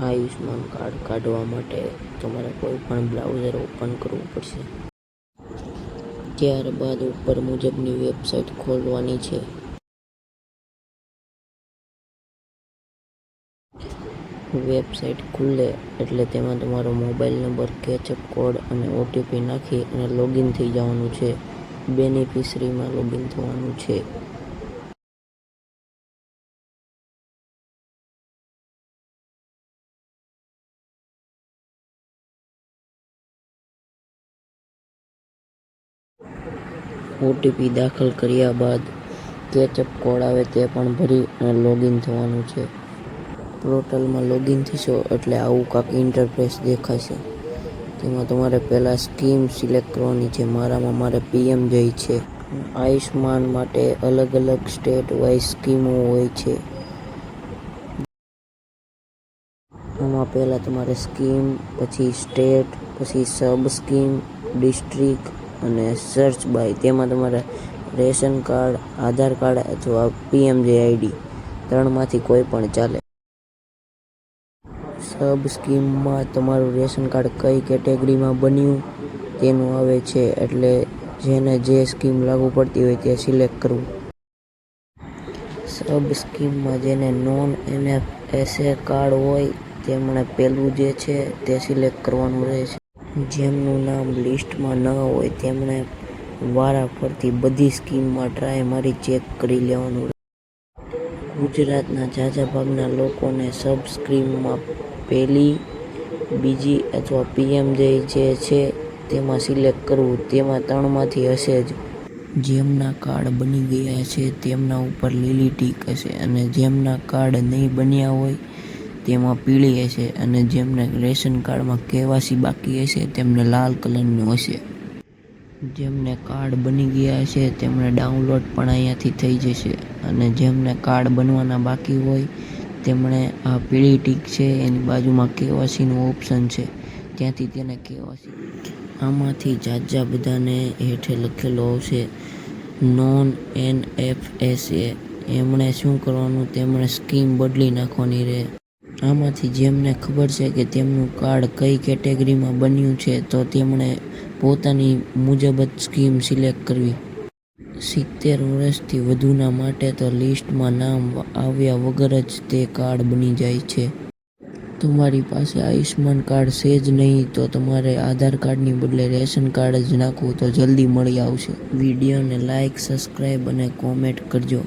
Ayushman card કાઢવા માટે તમારે કોઈ પણ બ્રાઉઝર ઓપન કરવું પડશે. ત્યારબાદ ઉપર મુજબની વેબસાઇટ ખોલવાની છે. વેબસાઇટ ખુલે એટલે તેમાં તમારો મોબાઈલ નંબર, કેપ્ચા કોડ અને ઓટીપી નાખી અને લોગિન થઈ જવાનું છે. બેનિફિશરીમાં લોગિન થવાનું છે. ઓટીપી દાખલ કર્યા બાદ કેપ્ચા કોડ આવે તે પણ ભરી અને લોગિન થવાનું છે. પોર્ટલમાં લોગિન થશો એટલે આવું કાંઈક ઇન્ટરફેસ દેખાશે. તેમાં તમારે પહેલાં સ્કીમ સિલેક્ટ કરવાની છે. મારે પીએમજય છે. આયુષ્માન માટે અલગ અલગ સ્ટેટ વાઇઝ સ્કીમો હોય છે. આમાં પહેલાં તમારે સ્કીમ, પછી સ્ટેટ, પછી સબ સ્કીમ, ડિસ્ટ્રિક્ટ અને સર્ચ બાય. તેમાં તમારે રેશન કાર્ડ, આધાર કાર્ડ અથવા પીએમજય આઈડી ત્રણમાંથી કોઈ પણ ચાલે. સબ સ્કીમમાં તમારું રેશન કાર્ડ કઈ કેટેગરીમાં બન્યું તેનું આવે છે, એટલે જેને જે સ્કીમ લાગુ પડતી હોય તે સિલેક્ટ કરવું. સબ સ્કીમમાં જેને નોન એનએફએસએ કાર્ડ હોય તેમણે પહેલું જે છે તે સિલેક્ટ કરવાનું રહેશે. જેમનું નામ લિસ્ટમાં ન હોય તેમણે વારાફરતી બધી સ્કીમમાં ટ્રાય મારી ચેક કરી લેવાનું રહેશે. ગુજરાતના ઝાઝા ભાગના લોકોને સબ સ્કીમમાં પહેલી, બીજી અથવા પીએમજય જે છે તેમાં સિલેક્ટ કરવું. તેમાં ત્રણમાંથી હશે જ. જેમના કાર્ડ બની ગયા છે તેમના ઉપર લીલી ટીક હશે અને જેમના કાર્ડ નહીં બન્યા હોય તેમાં પીળી હશે અને જેમને રેશન કાર્ડમાં કેવાયસી બાકી હશે તેમને લાલ કલરનું હશે. જેમને કાર્ડ બની ગયા હશે તેમણે ડાઉનલોડ પણ અહીંયાથી થઈ જશે અને જેમને કાર્ડ બનવાના બાકી હોય તેમણે આ પીળી ટીક છે એની બાજુમાં કેવાયસીનું ઓપ્શન છે ત્યાંથી તેને કેવાયસી. આમાંથી ઝાઝા બધાને હેઠે લખેલો આવશે નોન એનએફએસએ. એમણે શું કરવાનું, તેમણે સ્કીમ બદલી નાખવાની રહે. આમાંથી જેમને ખબર છે કે તેમનું કાર્ડ કઈ કેટેગરીમાં બન્યું છે તો તેમણે પોતાની મુજબ જ સ્કીમ સિલેક્ટ કરવી. 70 વર્ષથી વધુના માટે તો લિસ્ટમાં નામ આવ્યા વગર જ તે કાર્ડ બની જાય છે. તમારી પાસે આયુષ્માન કાર્ડ છે જ નહીં તો તમારે આધાર કાર્ડની બદલે રેશન કાર્ડ જ નાખવું તો જલ્દી મળી આવશે. વિડીયોને લાઇક, સબસ્ક્રાઈબ અને કોમેન્ટ કરજો.